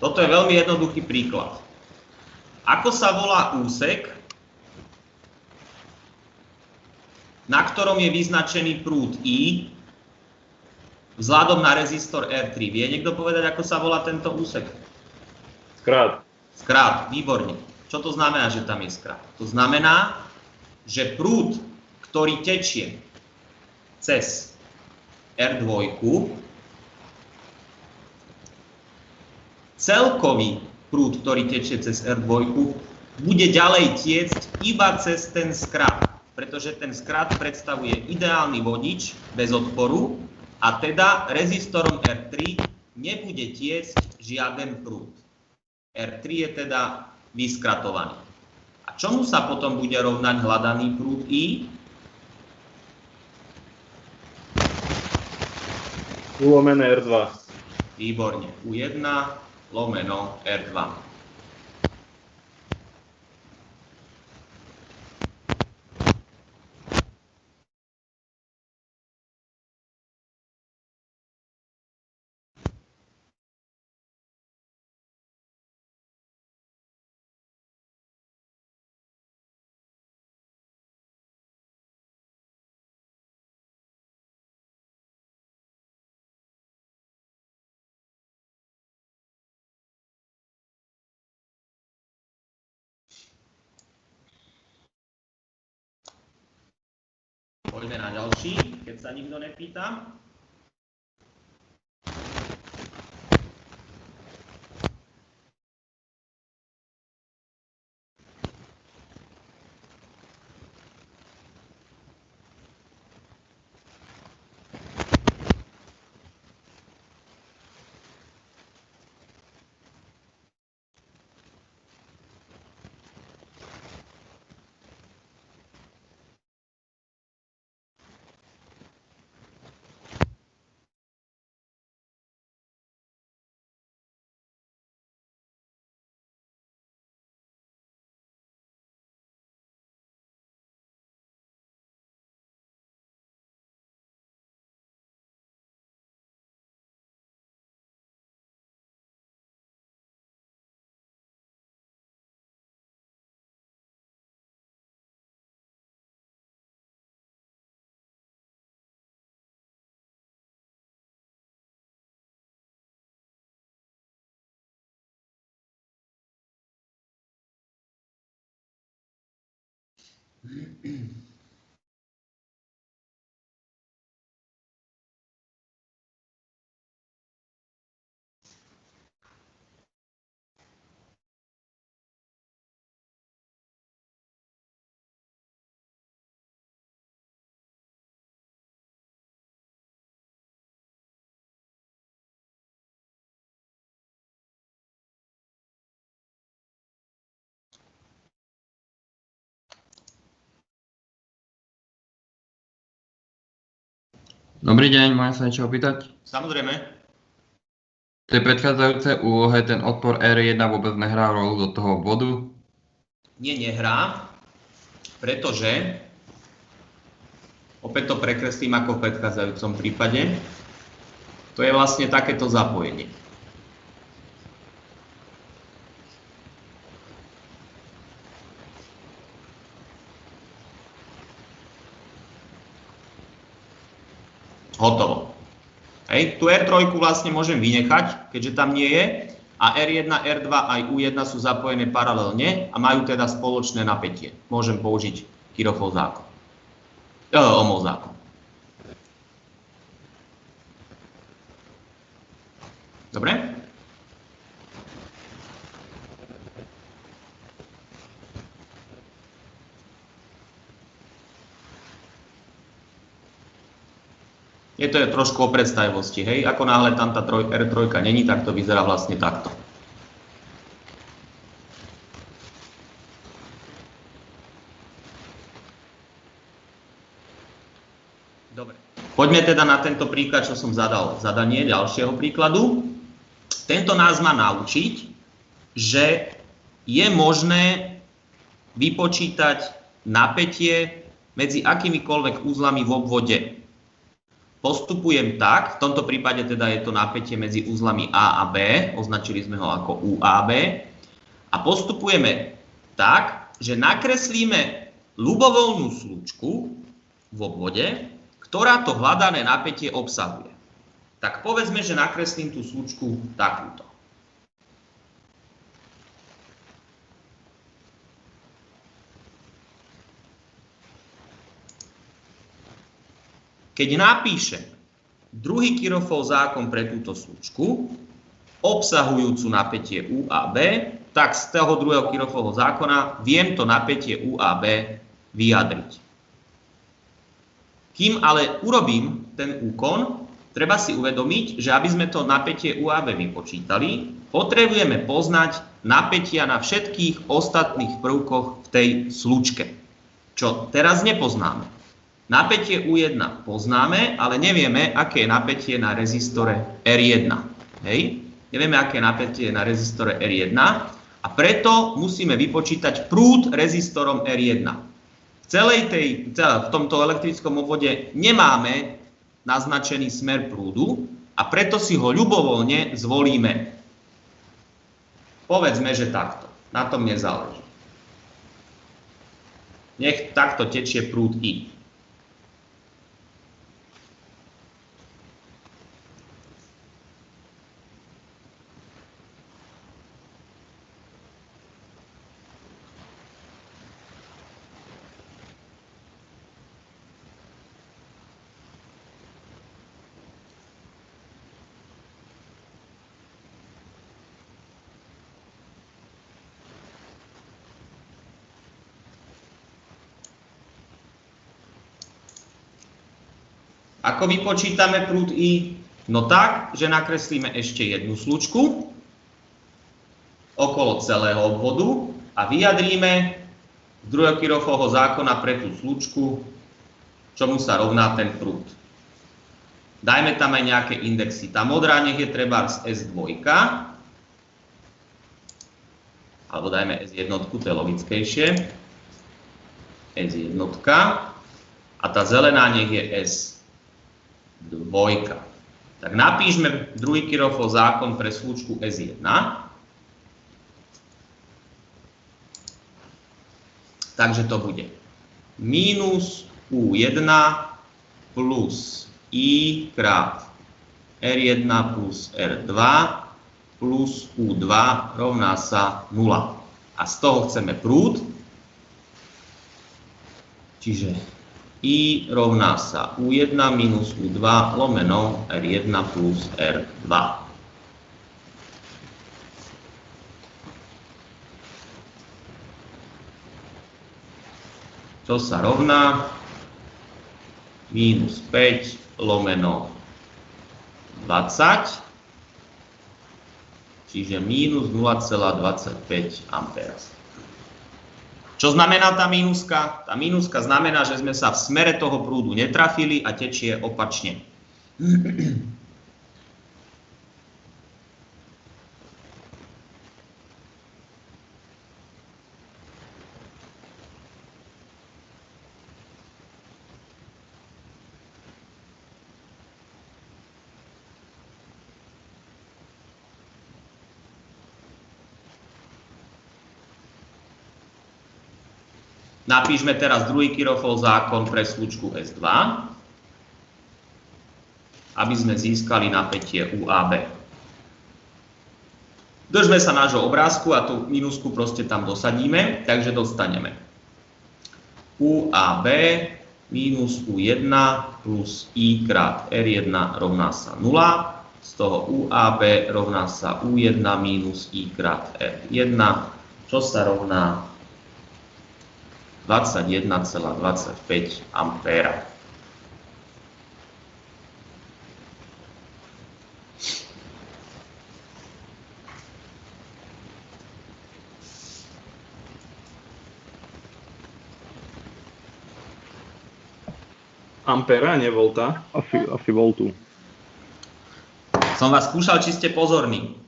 Toto je veľmi jednoduchý príklad. Ako sa volá úsek, na ktorom je vyznačený prúd I vzhľadom na rezistor R3? Vie niekto povedať, ako sa volá tento úsek? Skrát. Skrát, výborne. Čo to znamená, že tam je skrát? To znamená, že prúd, ktorý tečie cez R2, celkový prúd, ktorý tečie cez R2, bude ďalej tiecť iba cez ten skrát, pretože ten skrát predstavuje ideálny vodič bez odporu a teda rezistorom R3 nebude tiecť žiaden prúd. R3 je teda vyskratovaný. A čomu sa potom bude rovnať hľadaný prúd I? U/R2. Výborne. U1 lomeno R2. Poďme na ďalší, keď sa nikto nepýta. Dobrý deň, môžem sa niečo opýtať? Samozrejme. V tej predchádzajúcej úlohe ten odpor R1 vôbec nehrá rolu do toho bodu? Nie, nehrá, pretože, opäť to prekreslím ako v predchádzajúcom prípade, to je vlastne takéto zapojenie. Hotovo. Hej, tu R3 vlastne môžem vynechať, keďže tam nie je. A R1, R2 aj U1 sú zapojené paralelne a majú teda spoločné napätie. Môžem použiť Kirchhoffov zákon. Ohmov zákon. Dobre? Je to trošku o predstavivosti, hej? Ako náhle tam tá R3 není, tak to vyzerá vlastne takto. Dobre. Poďme teda na tento príklad, čo som zadal zadanie ďalšieho príkladu. Tento nás má naučiť, že je možné vypočítať napätie medzi akýmikoľvek úzlami v obvode. Postupujem tak, v tomto prípade teda je to napätie medzi úzlami A a B, označili sme ho ako UAB, a postupujeme tak, že nakreslíme ľubovoľnú slučku v obvode, ktorá to hľadané napätie obsahuje. Tak povedzme, že nakreslím tú slučku takúto. Keď napíšem druhý Kirchhoffov zákon pre túto slučku, obsahujúcu napätie U a B, tak z toho druhého Kirchhoffovho zákona viem to napätie U a B vyjadriť. Kým ale urobím ten úkon, treba si uvedomiť, že aby sme to napätie U a B vypočítali, potrebujeme poznať napätia na všetkých ostatných prvkoch v tej slučke, čo teraz nepoznáme. Napätie U1 poznáme, ale nevieme, aké je napätie na rezistore R1. Hej? Nevieme, aké je napätie na rezistore R1 a preto musíme vypočítať prúd rezistorom R1. V tomto elektrickom obvode nemáme naznačený smer prúdu a preto si ho ľubovoľne zvolíme. Povedzme, že takto. Na tom nezáleží. Nech takto tečie prúd I. Ako vypočítame prúd I? No tak, že nakreslíme ešte jednu slučku okolo celého obvodu a vyjadríme z druhého Kirchhoffovho zákona pre tú slučku, čomu sa rovná ten prúd. Dajme tam aj nejaké indexy. Tá modrá nech je trebárs S2, alebo dajme S1, to je logickejšie. S1 a tá zelená nech je S2. Tak napíšme druhý Kirchhoffov zákon pre slučku S1. Takže to bude minus U1 plus I krát R1 plus R2 plus U2 rovná sa 0. A z toho chceme prúd. Čiže I rovná sa U1 minus U2 lomeno R1 plus R2. Čo sa rovná minus 5 lomeno 20, čiže minus 0,25 A. Čo znamená tá mínuska? Tá mínuska znamená, že sme sa v smere toho prúdu netrafili a tečie opačne. Napíšme teraz druhý Kirchhoffov zákon pre slučku S2, aby sme získali napätie UAB. Držme sa nášho obrázku a tú minusku proste tam dosadíme, takže dostaneme UAB minus U1 plus I krát R1 rovná sa 0. Z toho UAB rovná sa U1 minus I krát R1, čo sa rovná 21,25 ampéra. Ampera, nie volta? Asi voltu. Som vás skúšal, či ste pozorní.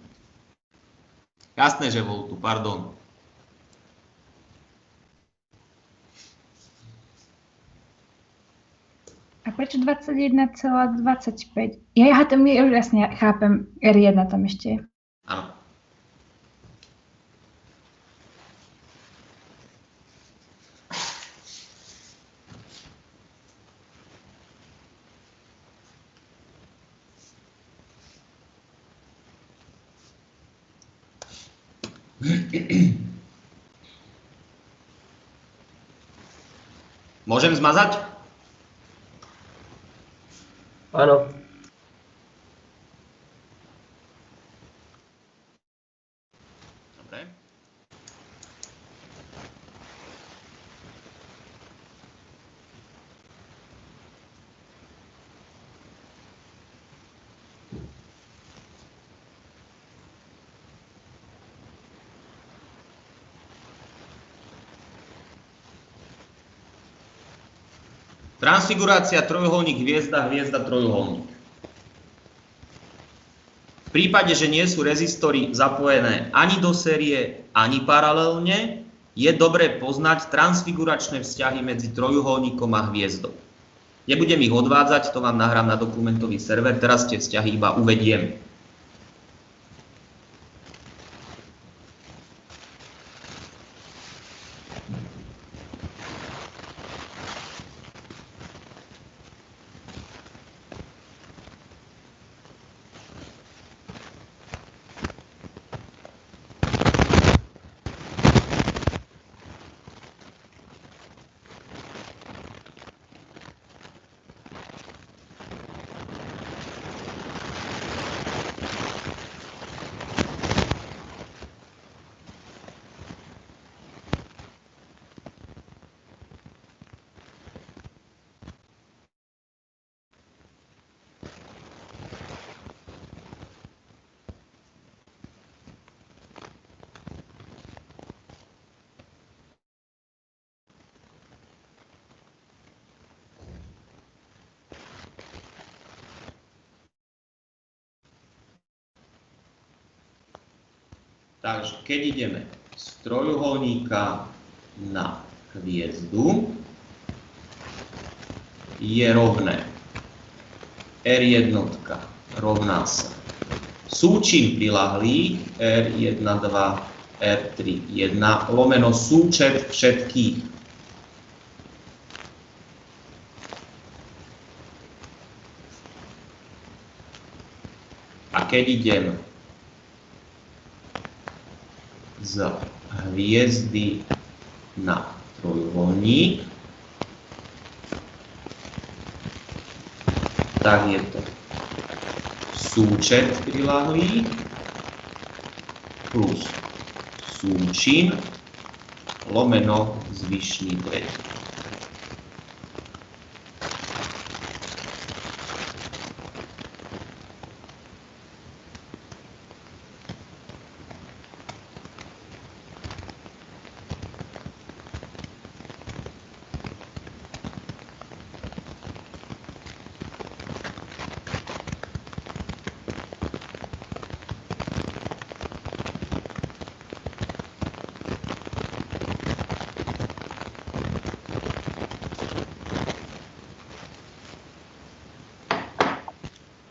Jasné, že voltu, pardon. A prečo 21,25? Ja tam jasne chápem, R1 tam ešte je. Áno. Môžem zmazať? Áno. Dobre. Transfigurácia trojuholník hviezda, hviezda trojuholník. V prípade, že nie sú rezistory zapojené ani do série, ani paralelne, je dobré poznať transfiguračné vzťahy medzi trojuholníkom a hviezdou. Nebudem ich odvádzať, to vám nahrám na dokumentový server, teraz tie vzťahy iba uvediem. Takže keď ideme z trojuholníka na hviezdu, je rovné R1 rovná sa súčin prilahlých R1, 2, R3, 1 lomeno súčet všetkých. A keď idem z hviezdy na trojuholník, tak je to súčet prilahlých plus súčin lomeno zvyšný breh.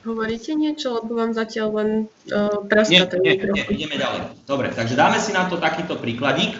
Hovoríte niečo, lebo vám zatiaľ len praska ten mikrofón. Nie, ideme ďalej. Dobre, takže dáme si na to takýto príkladík.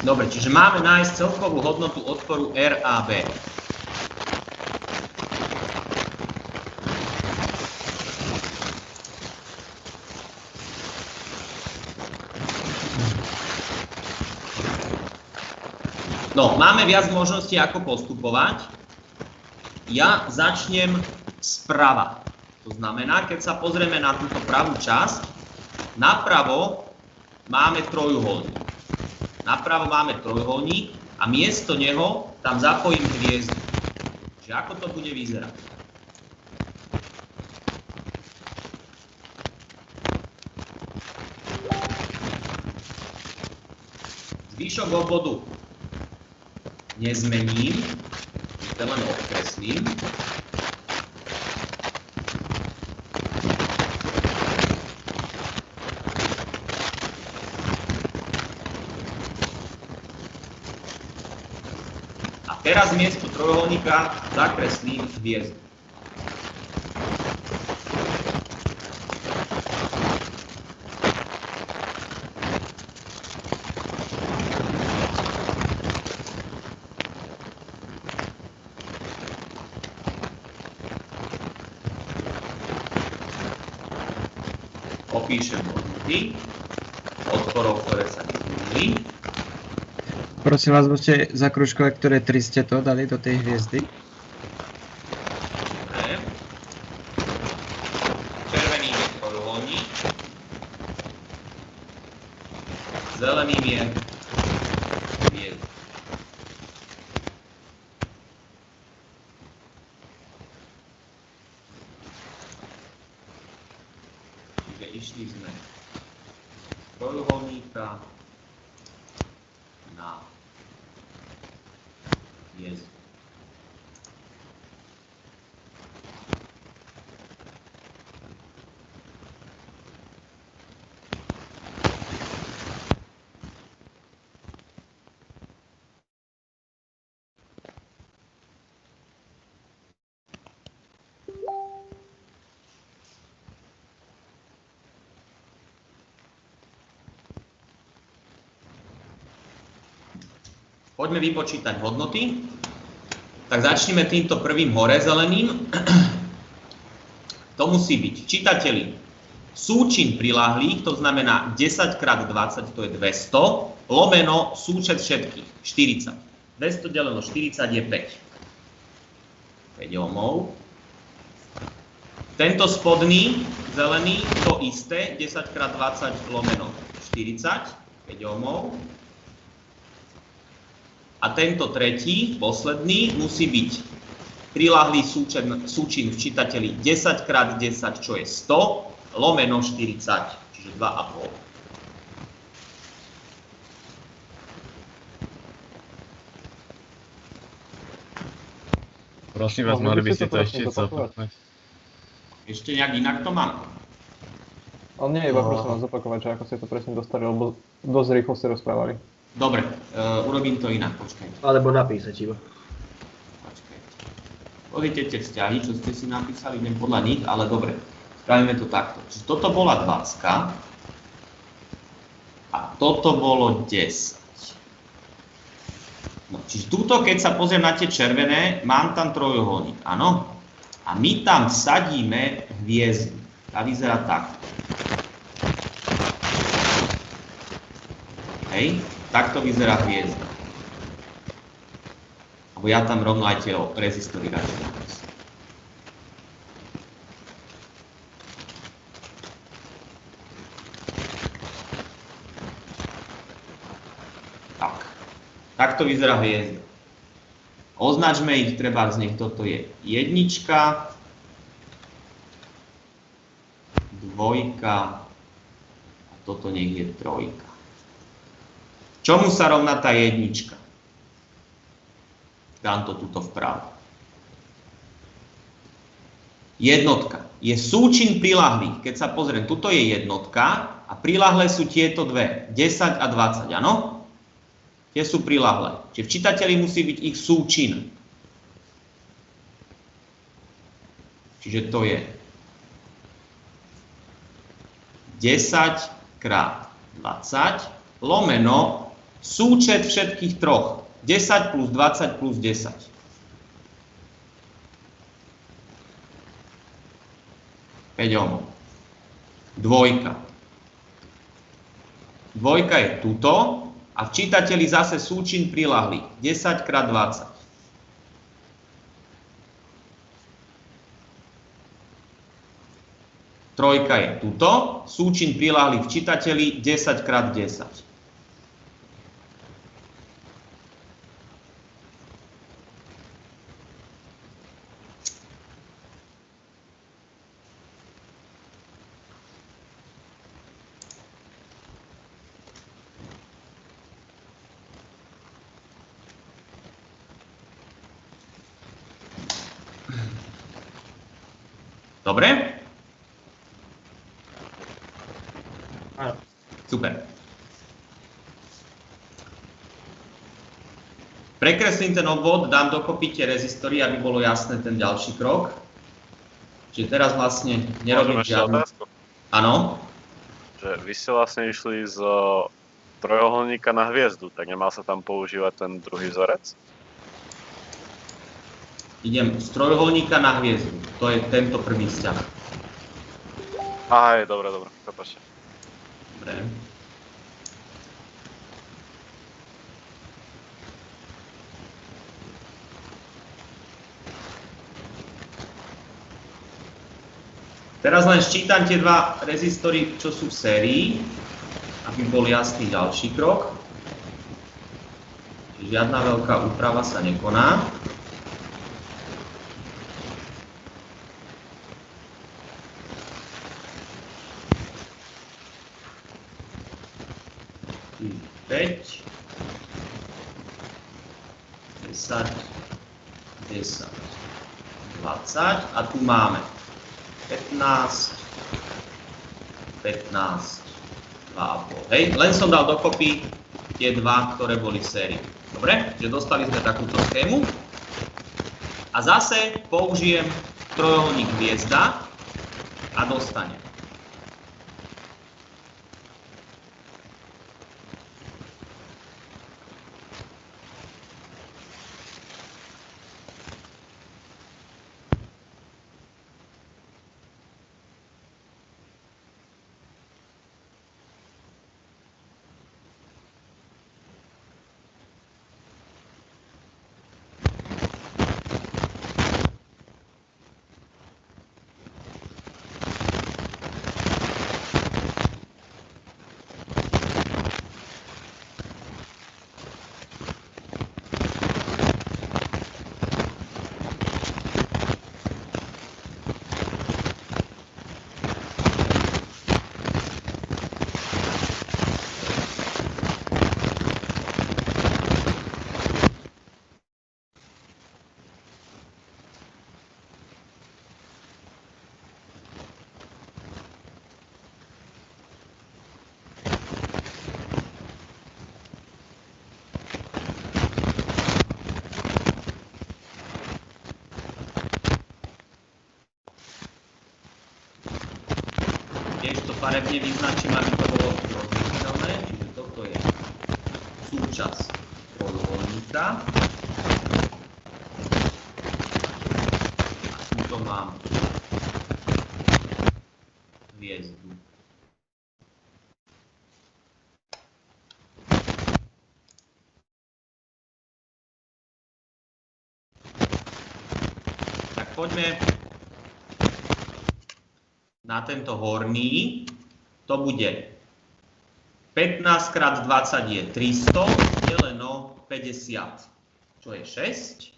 Dobre, čiže máme nájsť celkovú hodnotu odporu RAB. No, máme viac možností, ako postupovať. Ja začnem sprava. To znamená, keď sa pozrieme na túto pravú časť, napravo máme trojuholník. Napravo máme trojuholník a miesto neho tam zapojím hviezdu. Čiže ako to bude vyzerať? Zvyšok obvodu nezmením, to len odkreslím. A teraz miesto trojuholníka zakreslím hviezdu. Opíšem hodnoty odporov, ktoré sa nezmenili. Prosím vás, môžete zakružkovať, ktoré 3 ste to dali do tej hviezdy? Dobre. Červeným je trojuholník. Zeleným je hviezda. Čiže išli sme z trojuholníka na hviezdu. Poďme vypočítať hodnoty. Tak začneme týmto prvým hore zeleným. To musí byť čitateľi súčin prilahlých, to znamená 10 x 20, to je 200, lomeno súčet všetkých, 40. 200 deleno 40 je 5. 5 ohmov. Tento spodný, zelený, to isté, 10 x 20 lomeno 40, 5 ohmov. A tento tretí, posledný, musí byť prilahlý súčin v čitateľi 10 x 10, čo je 100, lomeno 40, čiže 2,5. Prosím vás, mali by ste to ešte zopakovať. Ešte nejak inak to mám. Ale nie, iba prosím vás zopakovať, že ako ste to presne dostali, lebo dosť rýchlo ste rozprávali. Dobre, urobím to inak, počkajte. Alebo napísať iba. Počkajte. Pozrite tie vzťahy, čo ste si napísali, idem podľa nich, ale dobre, spravíme to takto. Čiže toto bola 20 a toto bolo 10. No, čiže túto, keď sa pozriem na tie červené, mám tam trojuholník, áno? A my tam vsadíme hviezdu. Tá vyzerá takto. Hej? Takto vyzerá hviezda. Lebo ja tam rovno aj tie rezistory radšej napísam. Tak. Takto vyzerá hviezda. Označme ich, treba z nich, toto je jednička, dvojka a toto nech je trojka. Čomu sa rovná tá jednička? Dám to tuto vpravo. Jednotka je súčin prilahlých. Keď sa pozriem, tuto je jednotka a prilahlé sú tieto dve, 10 a 20, áno? Tie sú prilahlé. Čiže v čitateľi musí byť ich súčin. Čiže to je 10 x 20 lomeno Súčet všetkých troch. 10 plus 20 plus 10. Ohmov. Dvojka. Dvojka je tuto a v čítateli zase súčin priľahlých. 10 krát 20. Trojka je tuto, súčin priľahlých v čítateli 10 krát 10. Dobre? Áno. Super. Prekreslím ten obvod, dám dokopy tie rezistory, aby bolo jasné ten ďalší krok. Čiže teraz vlastne nerobím žiadnu... Otázku? Áno? Že vy ste vlastne išli z trojuholníka na hviezdu, tak nemal sa tam používať ten druhý vzorec? Idem z trojuholníka na hviezdu. To je tento prvý vzťah. Aj, dobre, prepáčte. Dobre. Teraz len ščítam tie dva rezistory, čo sú v sérii, aby bol jasný ďalší krok. Žiadna veľká úprava sa nekoná. Päť, 10, 10, 20 a tu máme 15, 15, 2,5. Hej, len som dal dokopy tie dva, ktoré boli v sérii. Dobre, čiže dostali sme takúto schému. A zase použijem trojuholník hviezda a dostanem. Farebne vyznačím, aby to bolo rozlišiteľné, čiže toto je súčasť trojuholníka. A tuto mám hviezdu. Tak poďme na tento horný. To bude 15 krát 20 je 300, deleno 50, čo je 6.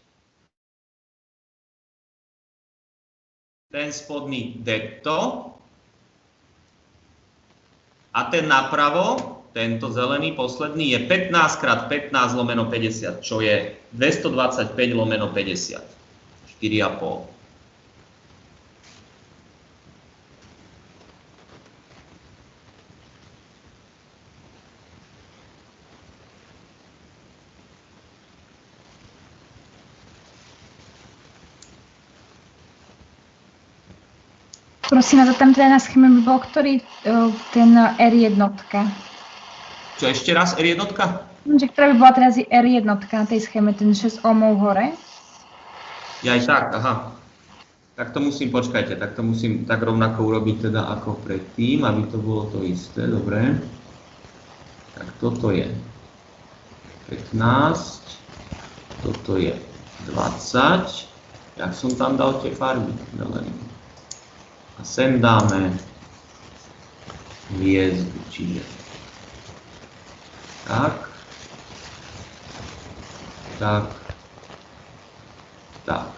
Ten spodný detto. A ten napravo, tento zelený posledný, je 15 krát 15 lomeno 50, čo je 225 lomeno 50, 4,5. Prosím vás, tam teda na schéme bol ktorý ten R1. Čo ešte raz R1? Že ktorá by bola teraz R1 na tej schéme, ten 6 ohmov hore. Ja aj tak, aha. Tak to musím, počkajte, tak to musím tak rovnako urobiť teda ako predtým, aby to bolo to isté, dobre. Tak toto je 15, toto je 20. Jak som tam dal tie farby? A sem dáme hviezdu, čiže tak, tak, tak.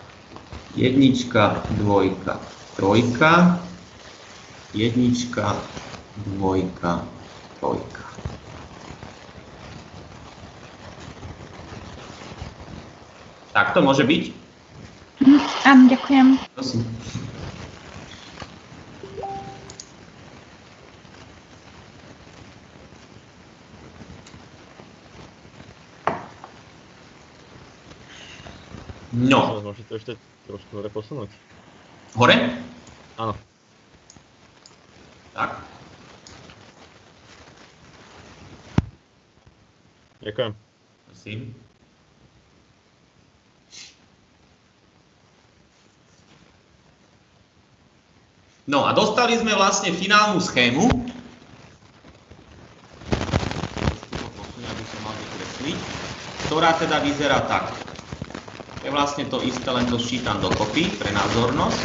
Jednička, dvojka, trojka, jednička, dvojka, trojka. Tak to môže byť? Áno, ďakujem. Prosím. No. Môžete to ešte trošku hore posunúť. Hore? Áno. Tak. Ďakujem. Prosím. No a dostali sme vlastne finálnu schému. Aby som mal vykresliť. Ktorá teda vyzerá tak. Je vlastne to isté, len to sčítam dokopy pre názornosť.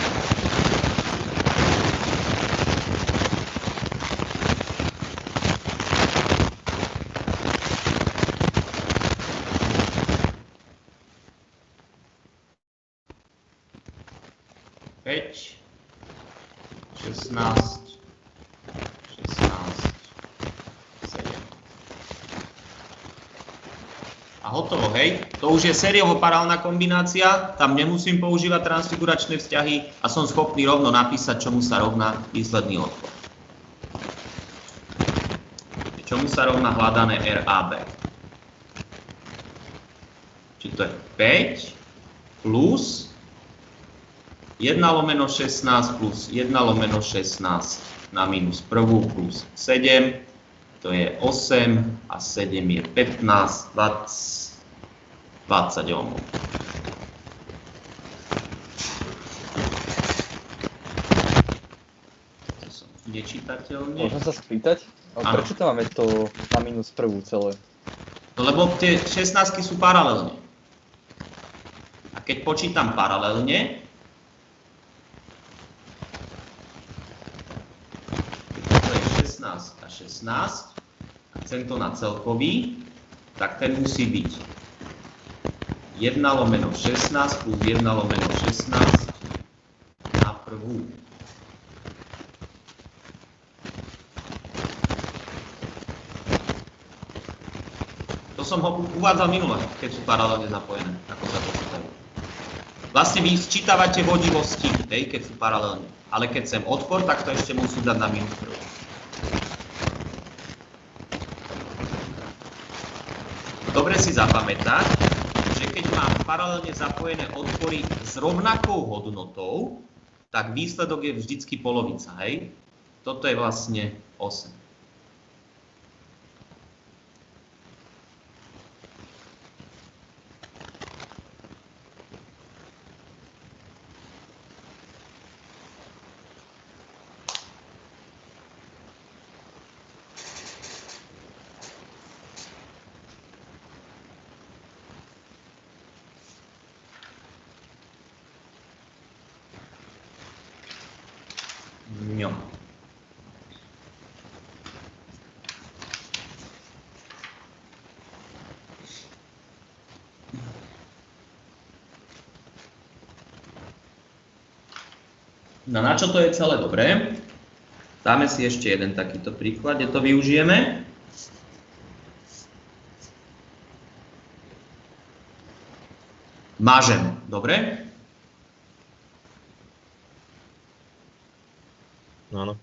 Päť, 16, 7. A hotovo, hej. To už je sériovo-parálna kombinácia, tam nemusím používať transfiguračné vzťahy a som schopný rovno napísať, čomu sa rovná výsledný odpor. Čomu sa rovná hľadané RAB. Či to je 5 plus 1/16 plus 1/16 na minus prvú plus 7, to je 8 a 7 je 15, 20 ohmov. To som nečítateľne. Môžem sa spýtať? Áno. Prečo to máme to na minus prvú celé? No, lebo tie 16 sú paralelne. A keď počítam paralelne, to je 16 a 16, a chcem to na celkový, tak ten musí byť 1/16 plus 1/16 na prvú. To som ho uvádzal minule, keď sú paralelne zapojené, ako sa počítajú. Vlastne vy sčítavate vodivosti, keď sú paralelne. Ale keď chcem odpor, tak to ešte musím dať na minus prvú. Dobre si zapamätať, že keď mám paralelne zapojené odpory s rovnakou hodnotou, tak výsledok je vždycky polovica, hej? Toto je vlastne 8. No. No na čo to je celé dobré? Dáme si ešte jeden takýto príklad, kde to využijeme. Mážem, dobre? Áno.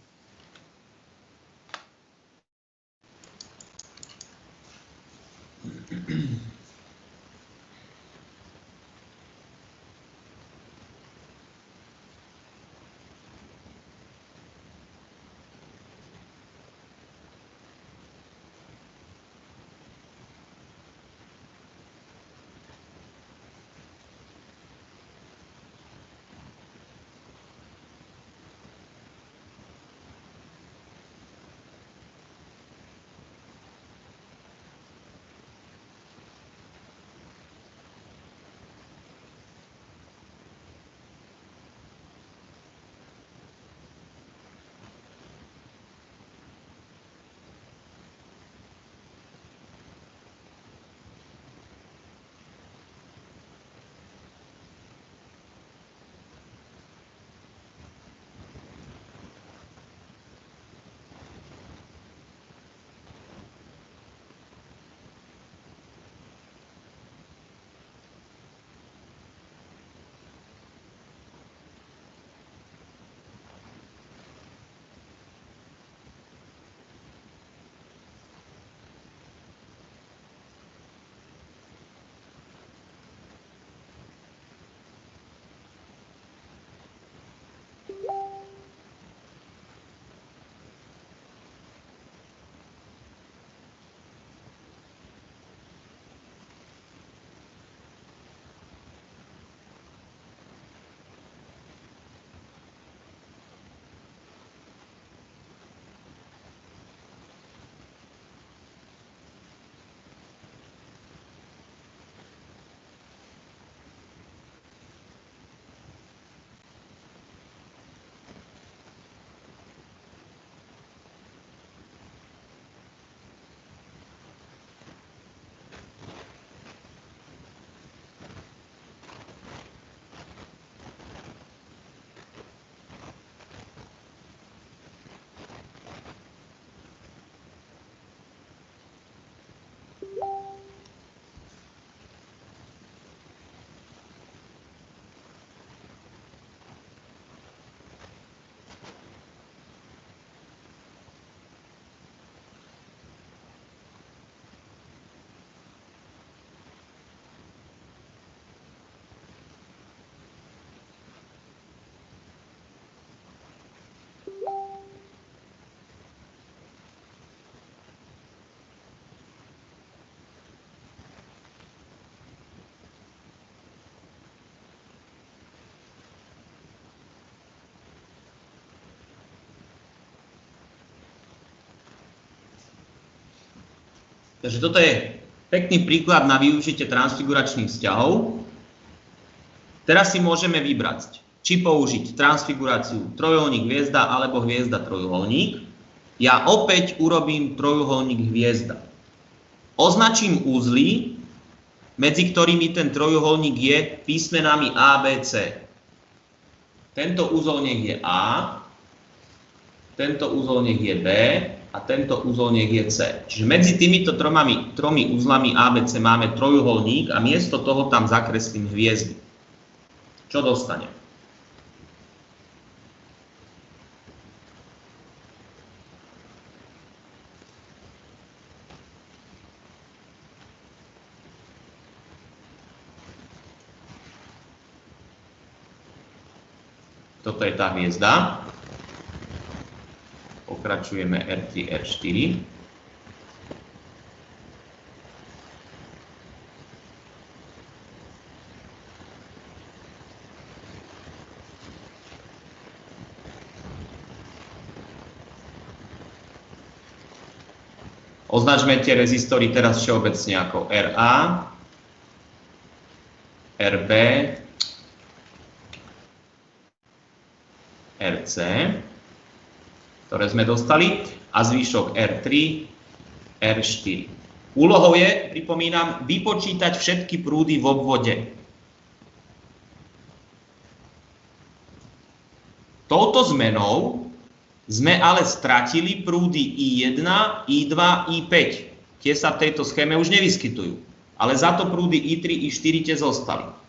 Takže toto je pekný príklad na využitie transfiguračných vzťahov. Teraz si môžeme vybrať, či použiť transfiguráciu trojuholník hviezda alebo hviezda trojuholník. Ja opäť urobím trojuholník hviezda. Označím úzly, medzi ktorými ten trojuholník je písmenami A, B, C. Tento úzol nech je A, tento úzol nech je B a tento úzol nech je C. Čiže medzi týmito tromi úzlami A, B, C máme trojuholník a miesto toho tam zakreslím hviezdu. Čo dostanem? Toto je tá hviezda. Pokračujeme R3, R4. Označme tie rezistory teraz všeobecne ako RA, RB, RC, ktoré sme dostali, a zvyšok R3, R4. Úlohou je, pripomínam, vypočítať všetky prúdy v obvode. Touto zmenou sme ale stratili prúdy I1, I2, I5. Tie sa v tejto schéme už nevyskytujú, ale za to prúdy I3, I4 tie zostali.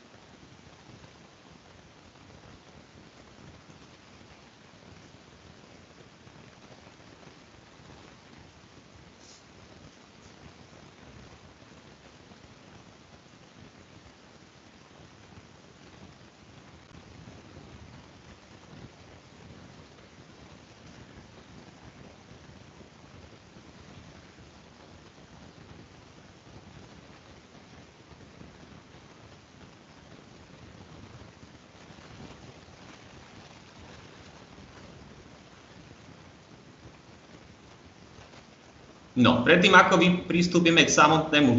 No, predtým ako pristúpime k samotnému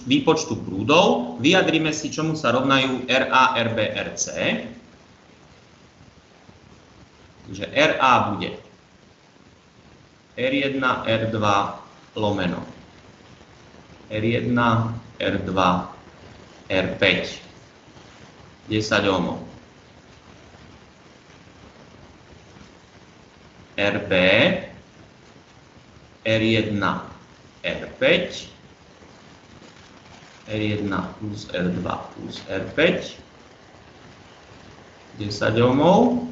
výpočtu prúdov, vyjadrime si, čomu sa rovnajú RA, RB, RC. Takže RA bude R1, R2 lomeno R1, R2, R5. 10 ohmov. RB R1, R5, R1 plus R2 plus R5, 10 ohmov,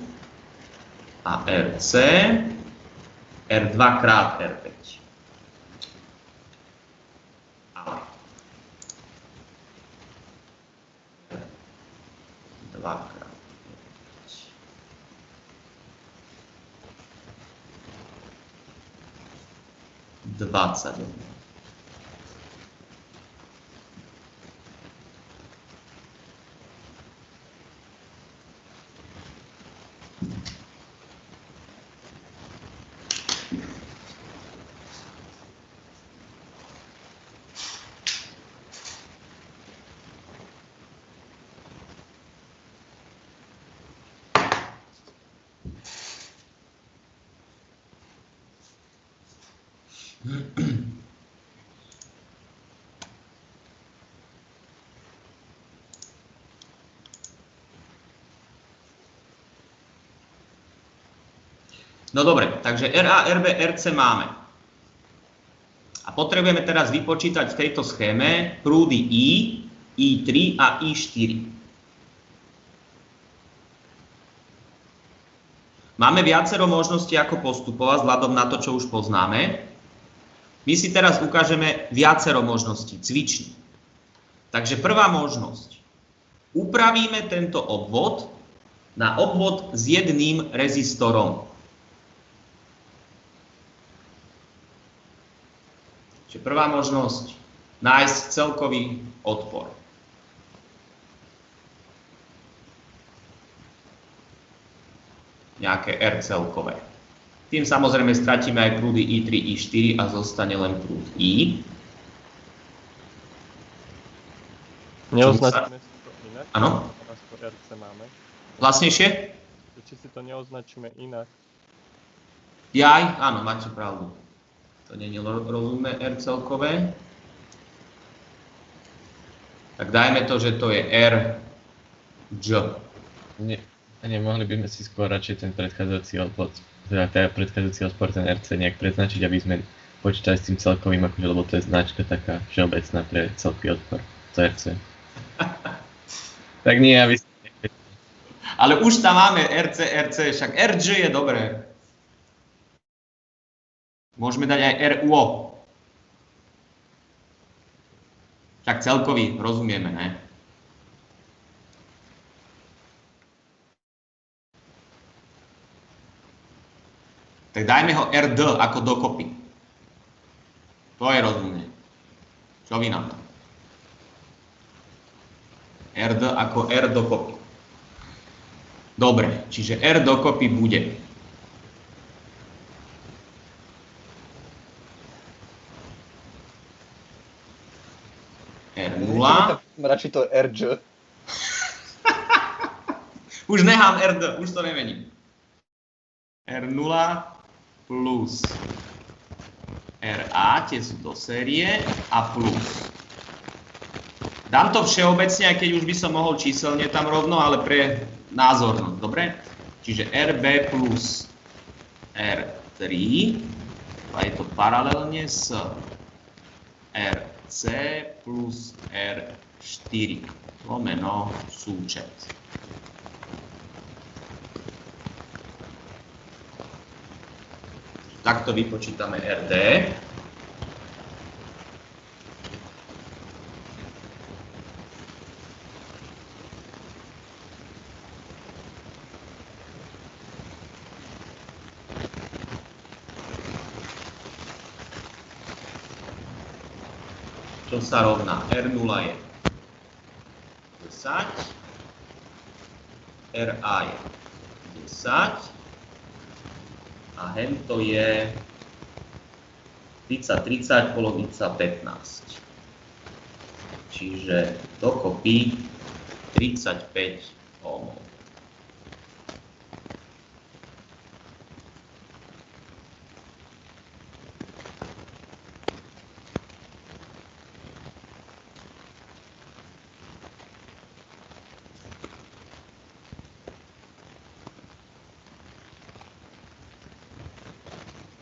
a RC, R2 krát R5. Ale 2 krát 20. No dobre, takže RA, RB, RC máme. A potrebujeme teraz vypočítať v tejto schéme prúdy I, I3 a I4. Máme viacero možností, ako postupovať vzhľadom na to, čo už poznáme. My si teraz ukážeme viacero možností, cvičný. Takže prvá možnosť. Upravíme tento obvod na obvod s jedným rezistorom. Čiže prvá možnosť, nájsť celkový odpor. Nejaké R celkové. Tým samozrejme stratíme aj prúdy I3, I4 a zostane len prúd I. Neoznačíme si to inak? Áno. Teraz to RC máme. Hlasnejšie? Či si to neoznačíme inak? Áno, máte pravdu. To nie je rozumné R celkové. Tak dajme to, že to je R, J. Nemohli by sme si skôr radšej ten predchádzajúci odpor, ten RC nejak predznačiť, aby sme počítali s tým celkovým, akože, lebo to je značka taká všeobecná pre celkový odpor, to RC. Tak nie, aby ste... Ale už tam máme RC, však RJ je dobré. Môžeme dať aj RUO. Tak celkový, rozumieme, ne? Tak dajme ho RD ako dokopy. To je rozumné. Čo vy na to? RD ako R dokopy. Dobre, čiže R dokopy bude R0. Radšej to RJ. Už nechám RD, už to nemením. R0 plus RA, tie sú do série, a plus. Dám to všeobecne, aj keď už by som mohol číselne tam rovno, ale pre názornosť, dobre? Čiže RB plus R3, a je to paralelne s RC plus R4 lomeno súčet. Takto vypočítame RD. Čo sa rovná? R0 je 10, RA je 10 a hento je 30, polovica 15. Čiže dokopy 35 ohmov.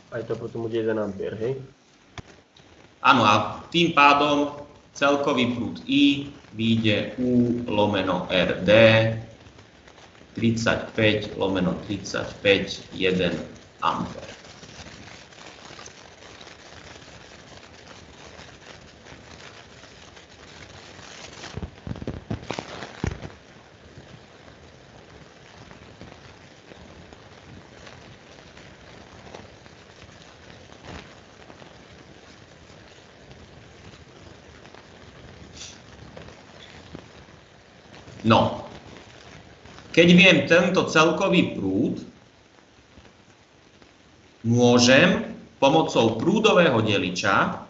Aj to potom bude 1 ampér, hej? Áno, a tým pádom celkový prúd I vyjde U lomeno RD 35 lomeno 35 1 ampér. No, keď viem tento celkový prúd, môžem pomocou prúdového deliča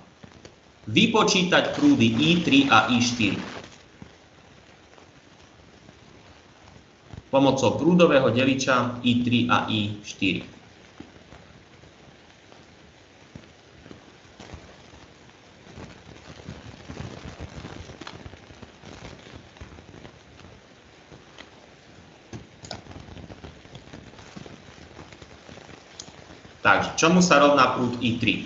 vypočítať prúdy I3 a I4. Pomocou prúdového deliča I3 a I4. Takže, čomu sa rovná prúd I3?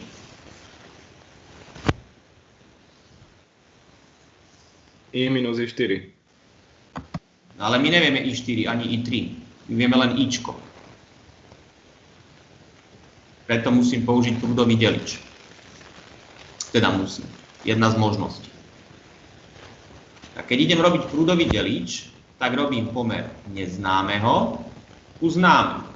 I minus I4. Ale my nevieme I4 ani I3. My vieme len Ičko. Preto musím použiť prúdový delič. Teda musím. Jedna z možností. A keď idem robiť prúdový delič, tak robím pomer neznámeho ku známemu.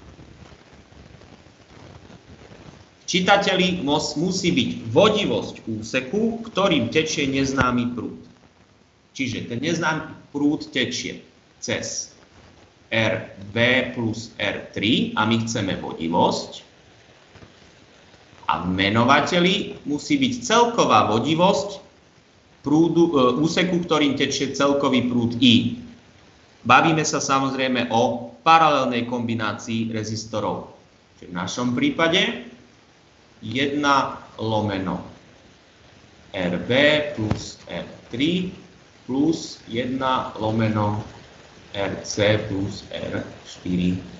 V čítateli musí byť vodivosť úseku, ktorým tečie neznámy prúd. Čiže ten neznámy prúd tečie cez RB plus R3 a my chceme vodivosť. A v menovateli musí byť celková vodivosť úseku, ktorým tečie celkový prúd I. Bavíme sa samozrejme o paralelnej kombinácii rezistorov. Čiže v našom prípade 1 lomeno RB plus R3 plus 1 lomeno RC plus R4.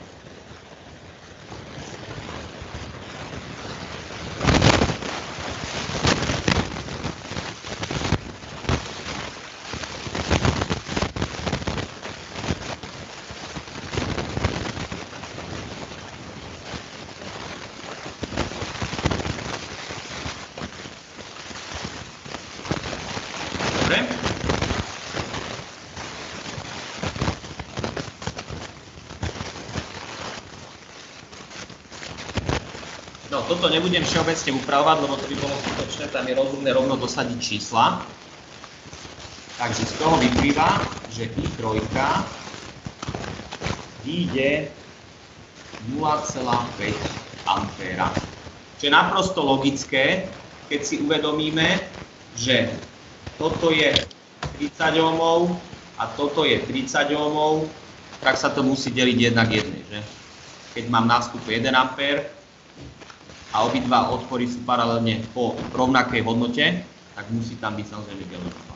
Toto nebudem všeobecne upravovať, lebo to by bolo skutočné, tam je rozumné rovno dosadiť čísla. Takže z toho vyplýva, že I3 ide 0,5 ampéra. Čo je naprosto logické, keď si uvedomíme, že toto je 30 ohmov a toto je 30 ohmov, tak sa to musí deliť 1 k 1, že? Keď mám na vstupe 1 ampér, a obidva odpory sú paralelne po rovnakej hodnote, tak musí tam byť samozrejme deliteľ.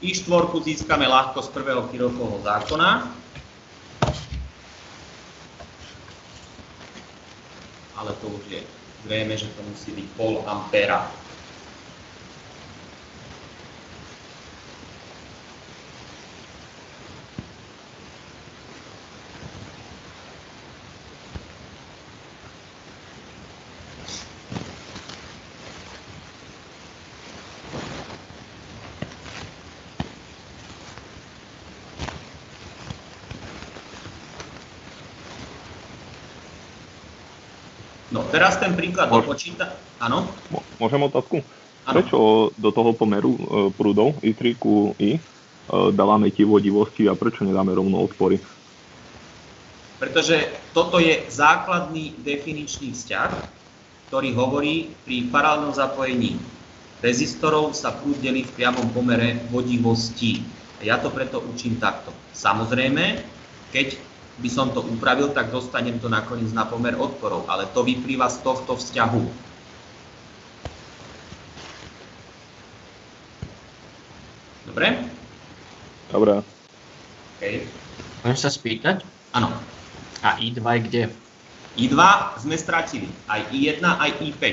I4 získame ľahko z prvého Kirchhoffovho zákona, ale to už je zrejme, že to musí byť pol ampéra. No, teraz ten príklad dopočíta. Áno? Môžem otázku? Áno. Prečo do toho pomeru prúdov I3 ku I dávame tie vodivosti a prečo nedáme rovno odpory? Pretože toto je základný definičný vzťah, ktorý hovorí, pri paralelnom zapojení rezistorov sa prúd delí v priamom pomere vodivostí. A ja to preto učím takto. Samozrejme, keď by som to upravil, tak dostanem to nakoniec na pomer odporov, ale to vyplýva z tohto vzťahu. Dobre? Dobre. Okay. Môžem sa spýtať? Áno. A I2 je kde? I2 sme stratili. Aj I1, aj I5.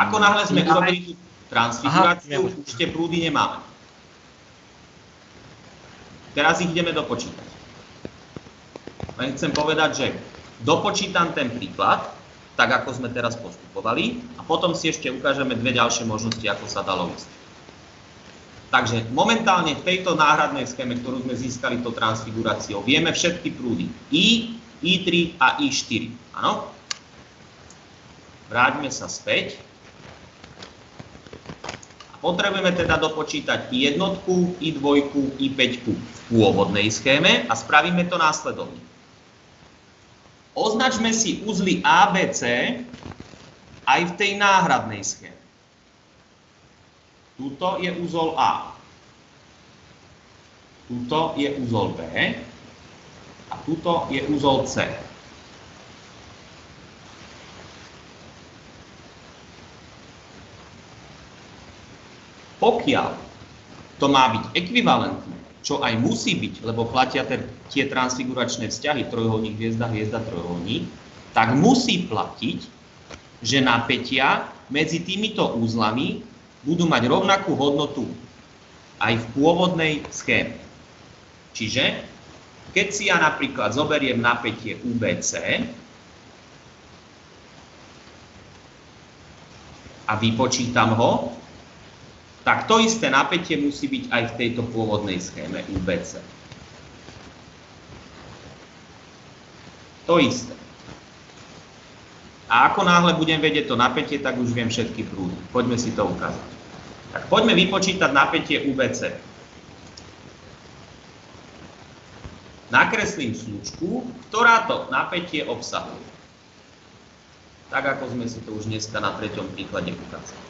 Ako náhle sme urobili tú transfiguráciu, už tie prúdy nemáme. Teraz ich ideme dopočítať. Len chcem povedať, že dopočítam ten príklad, tak ako sme teraz postupovali, a potom si ešte ukážeme dve ďalšie možnosti, ako sa dalo ísť. Takže momentálne v tejto náhradnej schéme, ktorú sme získali to transfiguráciou, vieme všetky prúdy I, I3 a I4. Áno? Vráťme sa späť. A potrebujeme teda dopočítať I1, I2, I5 v pôvodnej schéme a spravíme to následovne. Označme si uzly ABC aj v tej náhradnej schéme. Tuto je uzol A. Tuto je uzol B. A tuto je uzol C. Pokiaľ to má byť ekvivalentné, čo aj musí byť, lebo platia tie transfiguračné vzťahy, trojuholník, hviezda, hviezda, trojuholník, tak musí platiť, že napätia medzi týmito úzlami budú mať rovnakú hodnotu aj v pôvodnej schéme. Čiže, keď si ja napríklad zoberiem napätie UBC a vypočítam ho, tak to isté napätie musí byť aj v tejto pôvodnej schéme UBC. To isté. A ako náhle budem vedieť to napätie, tak už viem všetky prúdy. Poďme si to ukázať. Tak poďme vypočítať napätie UBC. nakreslím slučku, ktorá to napätie obsahuje. Tak ako sme si to už dneska na 3. príklade ukázali.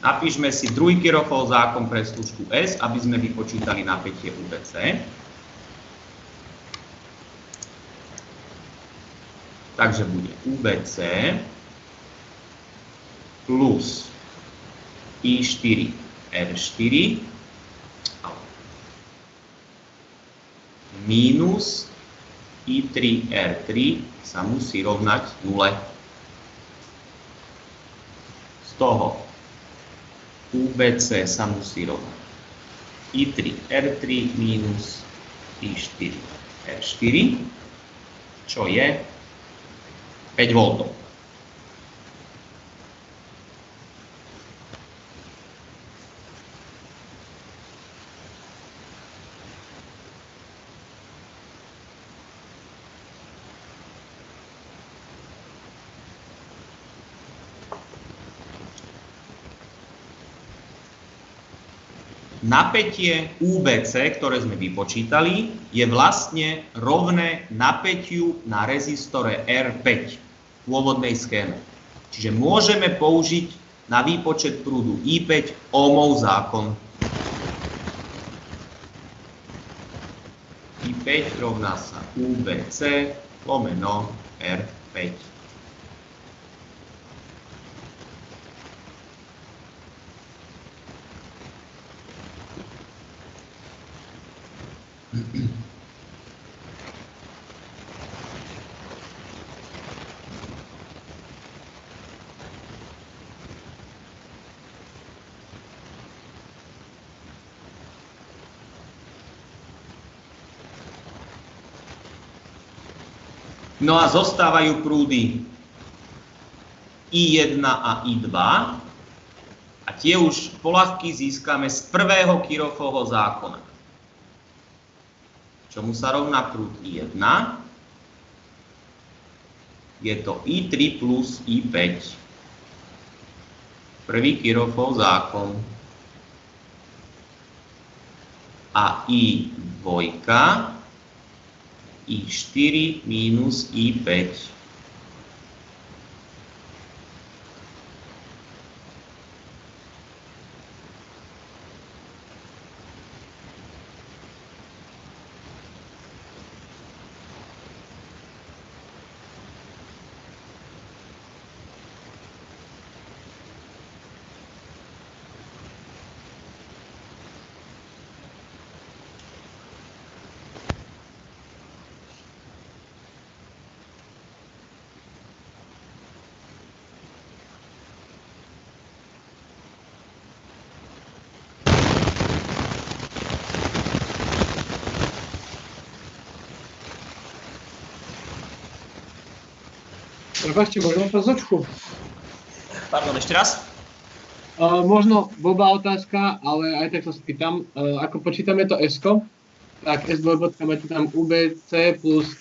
Napíšme si druhý Kirchhoffov zákon pre slučku S, aby sme vypočítali napätie UBC. Takže bude UBC plus I4 R4 minus I3 R3 sa musí rovnať 0. Z toho UBC sa musí rovnať I3 R3 minus I4 R4, čo je 5 V. Napätie UBC, ktoré sme vypočítali, je vlastne rovné napätiu na rezistore R5 v pôvodnej schéme. Čiže môžeme použiť na výpočet prúdu I5 Ohmov zákon. I5 rovná sa UBC lomeno R5. No a zostávajú prúdy I1 a I2 a tie už poľahky získame z prvého Kirchhoffovho zákona. Čomu sa rovná prúd I1? Je to I3 plus I5. Prvý Kirchhoffov zákon. A I2 I4 minus I5. Prepačte, možno otázočku. Pardon, ešte raz? Možno blbá otázka, ale aj tak sa spýtam. Ako počítame to S-ko, tak S2 máte tam UBC plus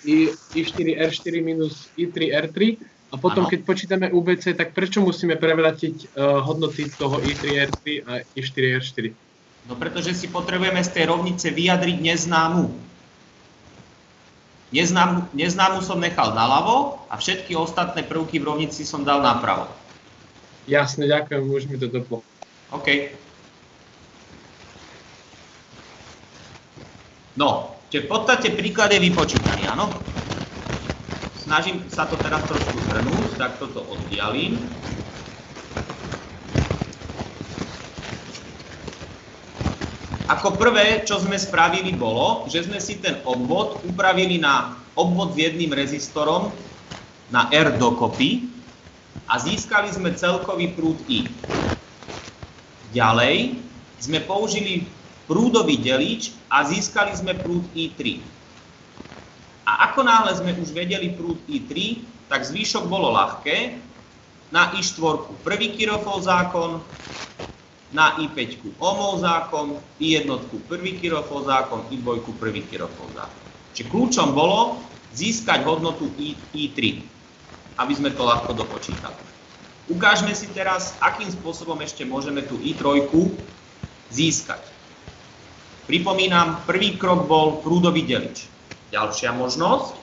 I4 R4 minus I3 R3 a potom keď počítame UBC, tak prečo musíme prevrátiť hodnoty toho I3 R3 a I4 R4? No pretože si potrebujeme z tej rovnice vyjadriť neznámu. Neznámu som nechal naľavo a všetky ostatné prvky v rovnici som dal napravo. Jasne, ďakujem, už mi to doplo. OK. No, čiže v podstate príklad je vypočítaný, áno? Snažím sa to teraz trošku zhrnúť, tak toto oddialím. Ako prvé, čo sme spravili, bolo, že sme si ten obvod upravili na obvod s jedným rezistorom na R dokopy a získali sme celkový prúd I. Ďalej sme použili prúdový delič a získali sme prúd I3. A ako náhle sme už vedeli prúd I3, tak zvýšok bolo ľahké. Na I4 prvý Kirchhoffov zákon, na I5 Ohmov zákon, I1 prvý Kirchhoffov zákon, I2 prvý Kirchhoffov zákon. Čiže kľúčom bolo získať hodnotu I3, aby sme to ľahko dopočítali. Ukážme si teraz, akým spôsobom ešte môžeme tú I3 získať. Pripomínam, prvý krok bol prúdový delič. Ďalšia možnosť.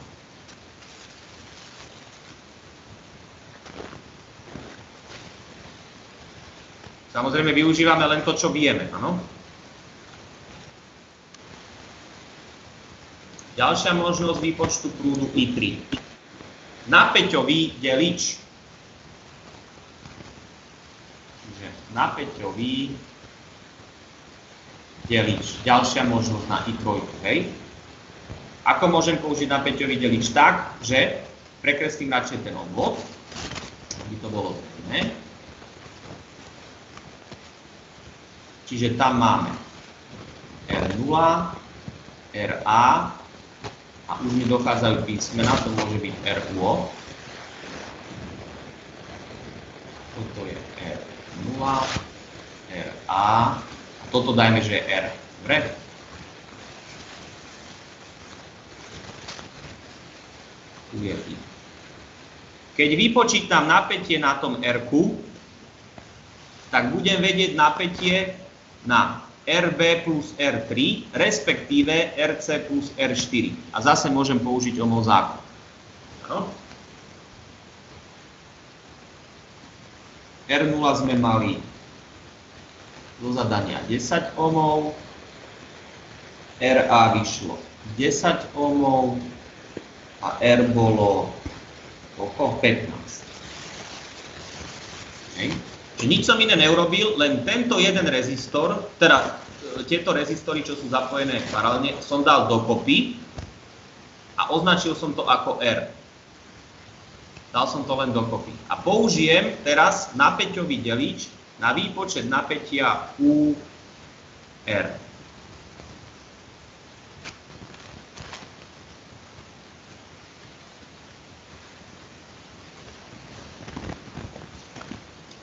Samozrejme, využívame len to, čo vieme, áno? Ďalšia možnosť výpočtu prúdu I3. Napäťový delič. Čiže napäťový delič. Ďalšia možnosť na I3, hej? Ako môžem použiť napäťový delič? Tak, že prekreslím radšej ten obvod, aby to bolo zrejmé. Čiže tam máme R0, RA a už mi dochádzajú písmena, to môže byť RO. Toto je R0, RA a toto dajme, že je R. Dobre? Tu je I. Keď vypočítam napätie na tom R-ku, tak budem vedieť napätie na RB plus R3, respektíve RC plus R4. A zase môžem použiť Ohmov zákon. Áno? R0 sme mali do zadania 10 ohmov, RA vyšlo 10 ohmov a R bolo okolo 15. Hej. Že nič som iné neurobil, len tento jeden rezistor, teda tieto rezistory, čo sú zapojené paralelne, som dal dokopy a označil som to ako R. Dal som to len dokopy. A použijem teraz napäťový delič na výpočet napätia UR.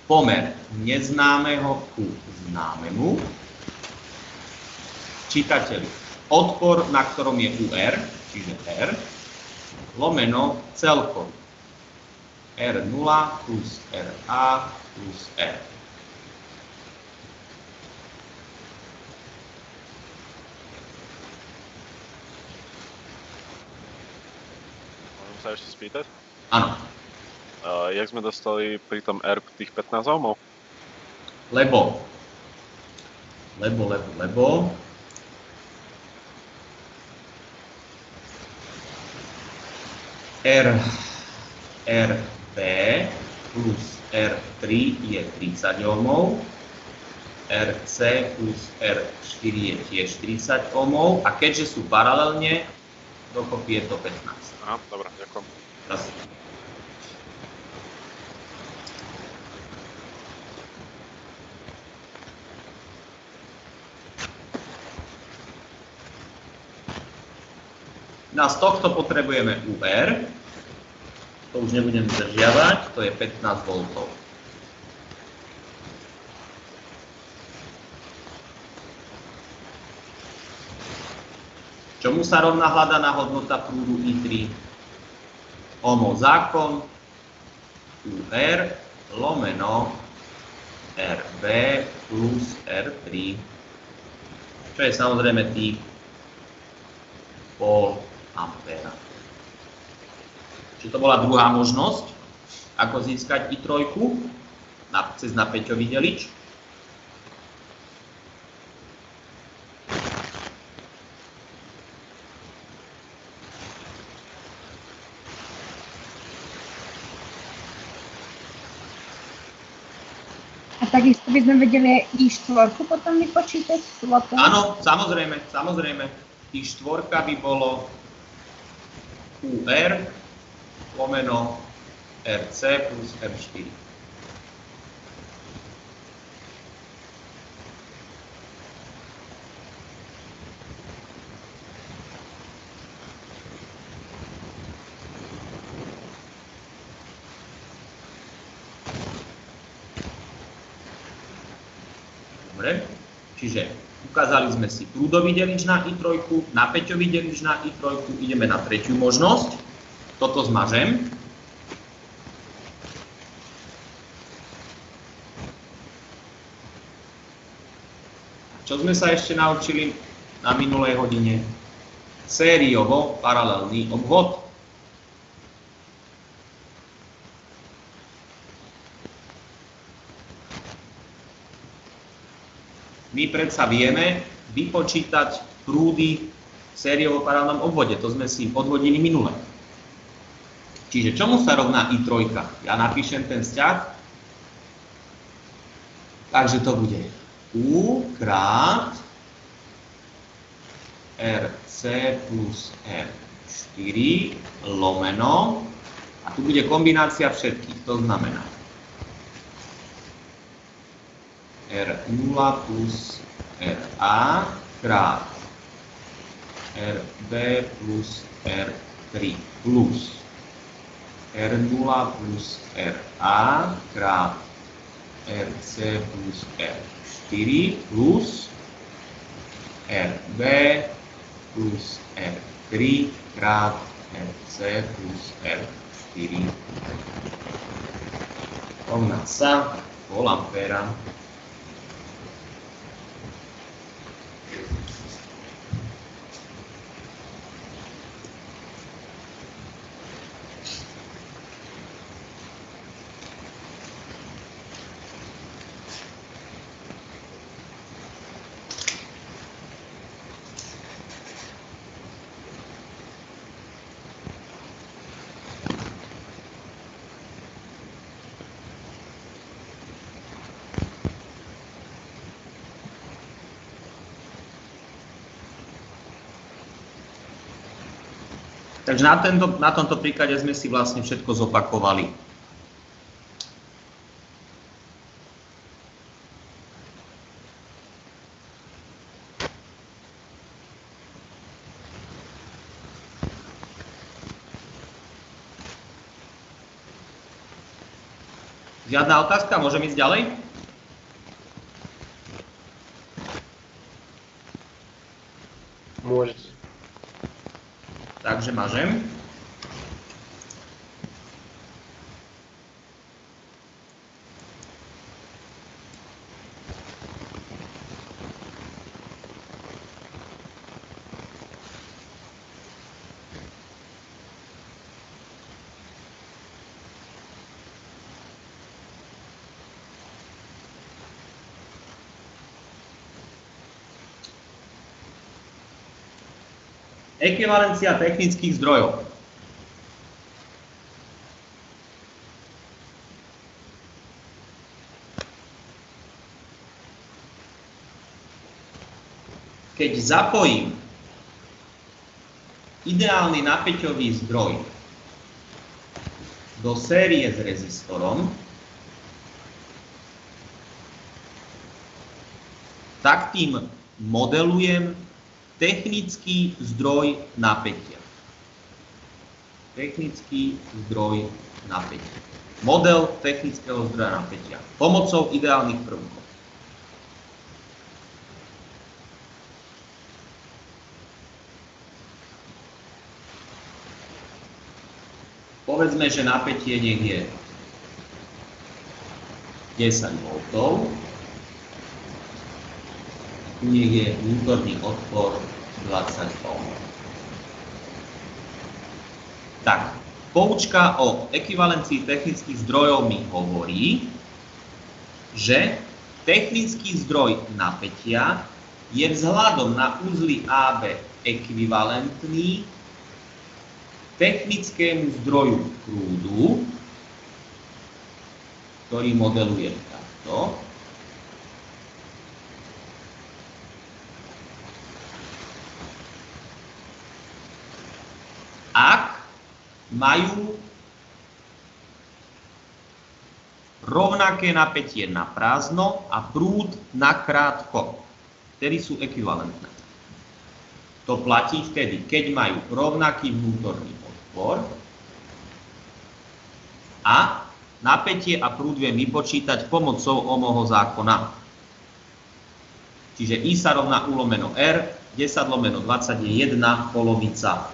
Pomer neznámeho ku známemu. Čitateľi, odpor, na ktorom je UR, čiže R, lomeno celkový. R0 plus RA plus R. Môžem sa ešte spýtať? Áno. Jak sme dostali pri tom R tých 15 ohmov? Lebo RB plus R3 je 30 ohmov, RC plus R4 je tiež 30 ohmov a keďže sú paralelne, dokopy je to 15. Aha, dobré, ďakujem. No z tohto potrebujeme UR, to už nebudem zdržiavať, to je 15 V. Čomu sa rovná hľadaná hodnota prúdu I3? Ohmov zákon, UR lomeno RB plus R3, čo je samozrejme tých pol ampéra. Čiže to bola druhá možnosť, ako získať I3 cez napäťový delič. A takisto by sme vedeli aj I4 potom vypočítať? Áno, samozrejme. I4 by bolo UR lomeno RC plus R4. Dobre, čiže ukázali sme si prúdový delič na I3, napäťový delič na I3, ideme na tretiu možnosť. Toto zmažem. Čo sme sa ešte naučili na minulej hodine? Sériovo paralelný obvod. My predsa vieme vypočítať prúdy v sériovo paralelnom obvode. To sme si odvodili minule. Čiže čomu sa rovná I3? Ja napíšem ten vzťah. Takže to bude U krát RC plus R4 lomeno. A tu bude kombinácia všetkých. To znamená R0 plus RA krát RB plus R3 plus R0 plus RA krát RC plus R4 plus RB plus R3 krát RC plus R4 rovná sa pol ampéra. Takže na tomto príklade sme si vlastne všetko zopakovali. Žiadna otázka? Môžem ísť ďalej? Môžete. Takže mažem. Ekvivalencia technických zdrojov. Keď zapojím ideálny napäťový zdroj do série s rezistorom, tak tým modelujem technický zdroj napätia. Technický zdroj napätia. Model technického zdroja napätia. Pomocou ideálnych prvkov. Povedzme, že napätie nech je 10 V. Nech je vnútorný odpor 20 Ω. Tak, poučka o ekvivalencii technických zdrojov mi hovorí, že technický zdroj napätia je vzhľadom na uzly AB ekvivalentný technickému zdroju prúdu, ktorý modelujem takto. Ak majú rovnaké napätie na prázdno a prúd na krátko, vtedy sú ekvivalentné. To platí vtedy, keď majú rovnaký vnútorný odpor a napätie a prúd viem vypočítať pomocou Ohmovho zákona. Čiže I sa rovná U lomeno R, 10 lomeno 20 je 1 polovica.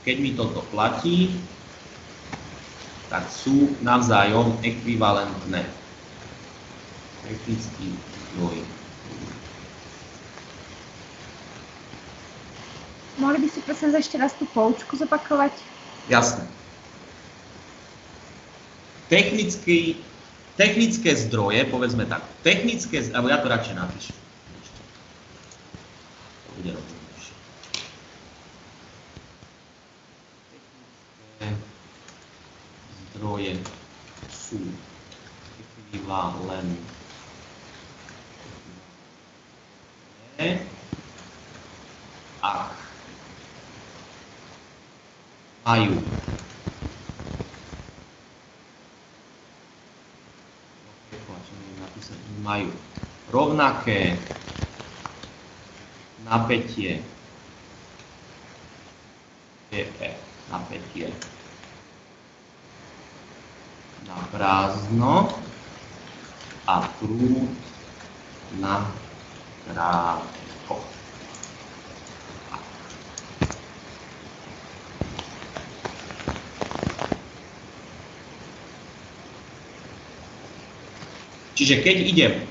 Keď mi toto platí, tak sú navzájom ekvivalentné. Technický zdroj. Mohli by si prosím ešte raz tú poučku zopakovať? Jasné. Technické zdroje, povedzme tak, alebo ja to radšej napíšem. To bude rozumnejšie. Technické zdroje sú ekvivalentné ak majú rovnaké napätie napätie na prázdno a prúd na krátko. Čiže keď idem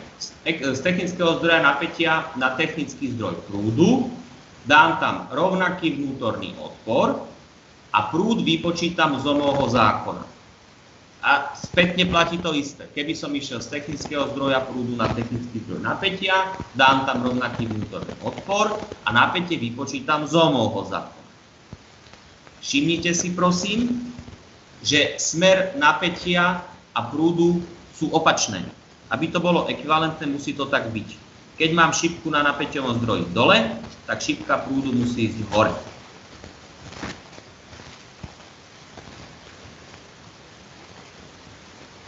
z technického zdroja napätia na technický zdroj prúdu, dám tam rovnaký vnútorný odpor a prúd vypočítam z Ohmovho zákona. A spätne platí to isté. Keby som išiel z technického zdroja prúdu na technický zdroj napätia, dám tam rovnaký vnútorný odpor a napätie vypočítam z Ohmovho zákona. Všimnite si prosím, že smer napätia a prúdu sú opačné. Aby to bolo ekvivalentné, musí to tak byť. Keď mám šipku na napätiovom zdroji dole, tak šipka prúdu musí ísť hore.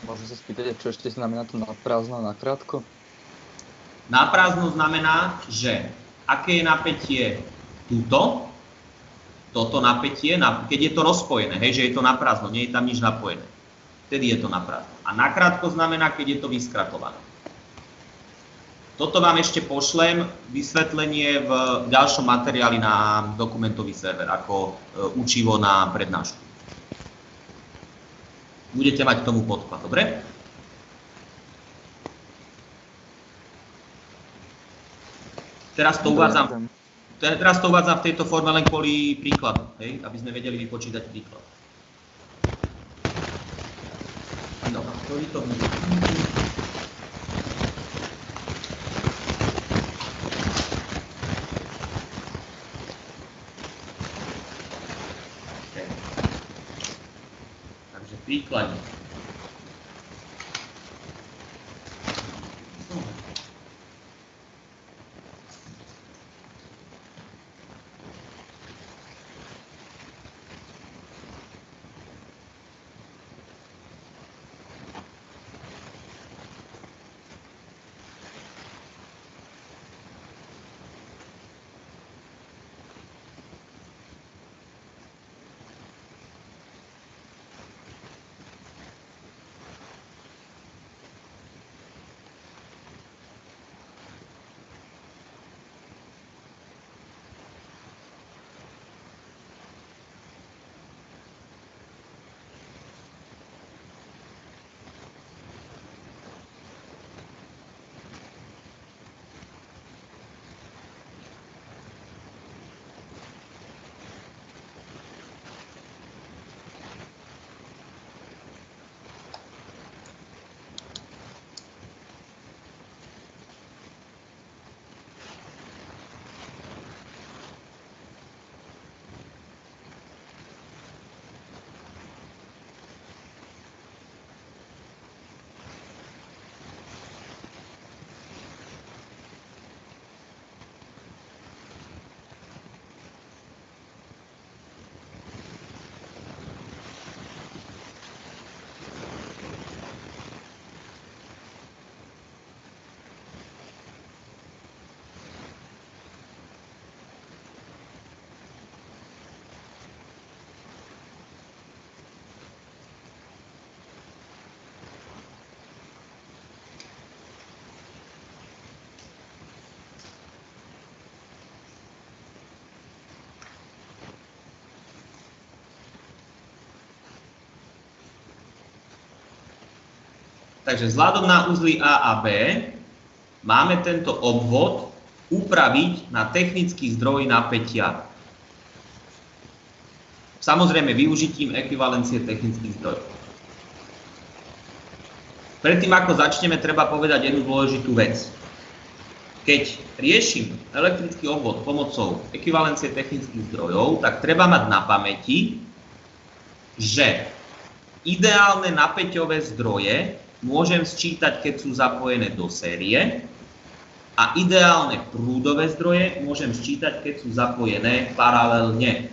Môžem sa spýtať, čo ešte znamená to na prázdno a na krátko? Na prázdno znamená, že aké je napätie túto, toto napätie, keď je to rozpojené, hej, že je to na prázdno, nie je tam nič napojené. Vtedy je to na prázdno. A nakrátko znamená, keď je to vyskratované. Toto vám ešte pošlem, vysvetlenie v ďalšom materiáli na dokumentový server, ako učivo na prednášku. Budete mať k tomu podklad, dobre? Teraz to uvádzam v tejto forme len kvôli príkladu, hej, aby sme vedeli vypočítať príklad. No, ktorý to bude? Okay. Takže príklad. Takže vzhľadom na uzly A a B máme tento obvod upraviť na technický zdroj napätia. Samozrejme využitím ekvivalencie technických zdrojov. Predtým, ako začneme, treba povedať jednu dôležitú vec. Keď riešim elektrický obvod pomocou ekvivalencie technických zdrojov, tak treba mať na pamäti, že ideálne napäťové zdroje môžem sčítať, keď sú zapojené do série a ideálne prúdové zdroje môžem sčítať, keď sú zapojené paralelne.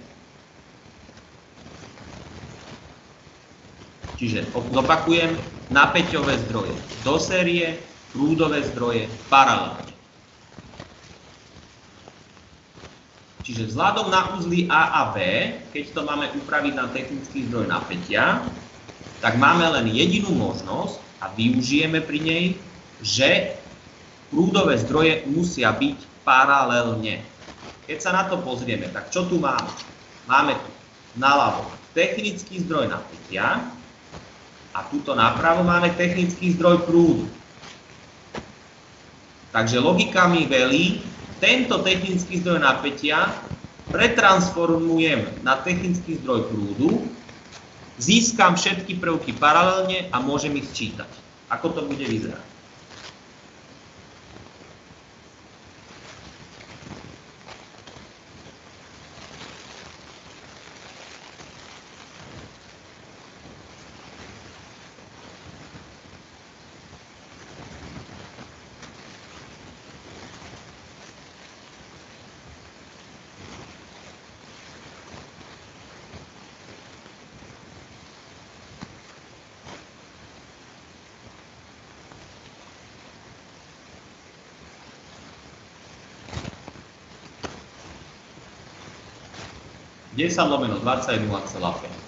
Čiže zopakujem, napäťové zdroje do série, prúdové zdroje paralelne. Čiže vzhľadom na uzly A a B, keď to máme upraviť na technický zdroj napätia, tak máme len jedinú možnosť a využijeme pri nej, že prúdové zdroje musia byť paralelne. Keď sa na to pozrieme, tak čo tu máme? Máme tu naľavo technický zdroj napätia a tuto napravo máme technický zdroj prúdu. Takže logika mi velí, tento technický zdroj napätia pretransformujem na technický zdroj prúdu, získam všetky prvky paralelne a môžem ich sčítať. Ako to bude vyzerať? Desať lomeno 20 je 0,5.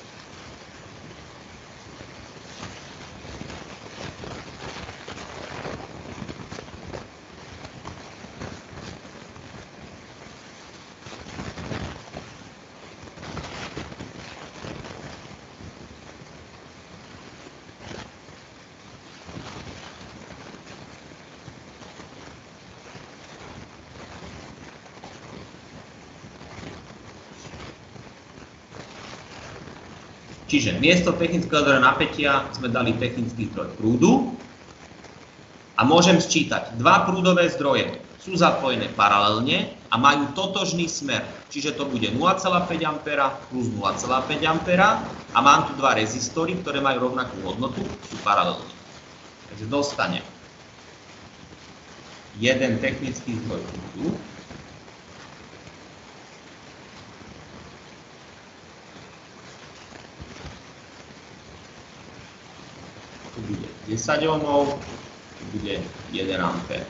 Čiže miesto technického zdroja napätia sme dali technický zdroj prúdu a môžem sčítať dva prúdové zdroje. Sú zapojené paralelne a majú totožný smer. Čiže to bude 0,5 A plus 0,5 A a mám tu dva rezistory, ktoré majú rovnakú hodnotu, sú paralelne. Takže dostanem jeden technický zdroj prúdu bude 10 ohmov, bude 1 ampér.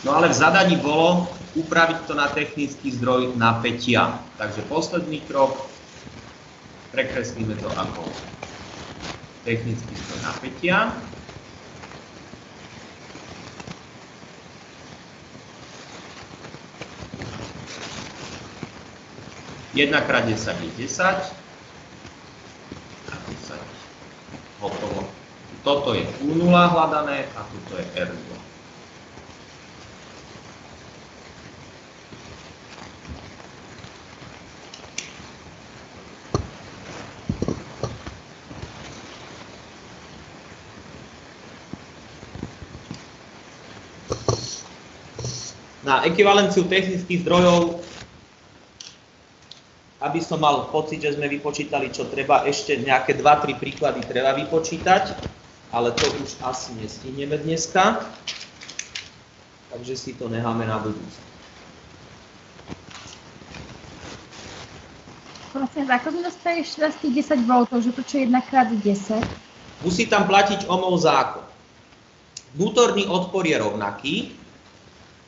No ale v zadaní bolo upraviť to na technický zdroj napätia. Takže posledný krok, prekreslíme to ako technický zdroj napätia. Jedna krát 10 je 10 a 10. Hotovo. Toto je U0 hľadané a toto je R2. Na ekvivalenciu technických zdrojov, aby som mal pocit, že sme vypočítali, čo treba, ešte nejaké 2-3 príklady treba vypočítať, ale to už asi nestihneme dneska, takže si to necháme na budúce. Vlastne, ako sme dostali ešte raz tých 10 V, že to čo 1x10? Musí tam platiť Ohmov zákon. Vnútorný odpor je rovnaký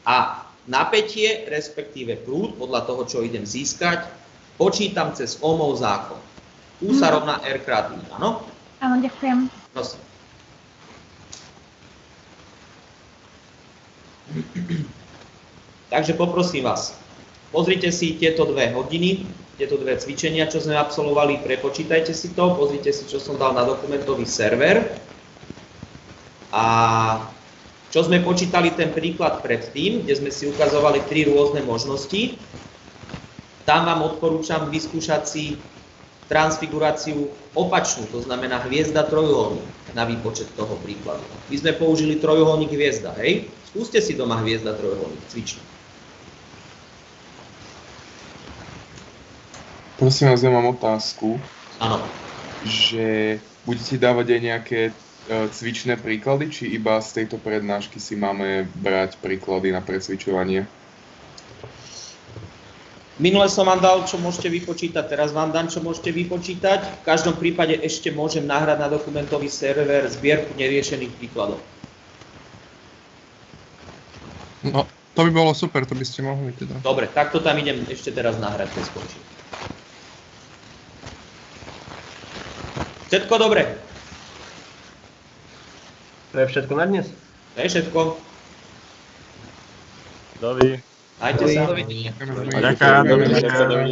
a napätie, respektíve prúd, podľa toho, čo idem získať, počítam cez Ohmov zákon. U sa rovná R krát I, áno? Áno, ďakujem. Prosím. Takže poprosím vás, pozrite si tieto 2 hodiny, tieto 2 cvičenia, čo sme absolvovali, prepočítajte si to, pozrite si, čo som dal na dokumentový server. A čo sme počítali ten príklad predtým, kde sme si ukazovali 3 rôzne možnosti, tam vám odporúčam vyskúšať si transfiguráciu opačnú, to znamená hviezda trojuholník na výpočet toho príkladu. My sme použili trojuholník hviezda, hej? Skúste si doma hviezda trojuholník, cvične. Prosím vás, ja mám otázku. Áno. Že budete dávať aj nejaké cvičné príklady, či iba z tejto prednášky si máme brať príklady na precvičovanie? Minule som vám dal, čo môžete vypočítať, teraz vám dám, čo môžete vypočítať. V každom prípade ešte môžem nahrať na dokumentový server zbierku neriešených príkladov. No, to by bolo super, to by ste mohli teda. Dobre, tak to tam idem ešte teraz nahrať, keď skončím. Všetko dobre? To je všetko na dnes? To je všetko. Dovi. Majte sa. Ďakujem.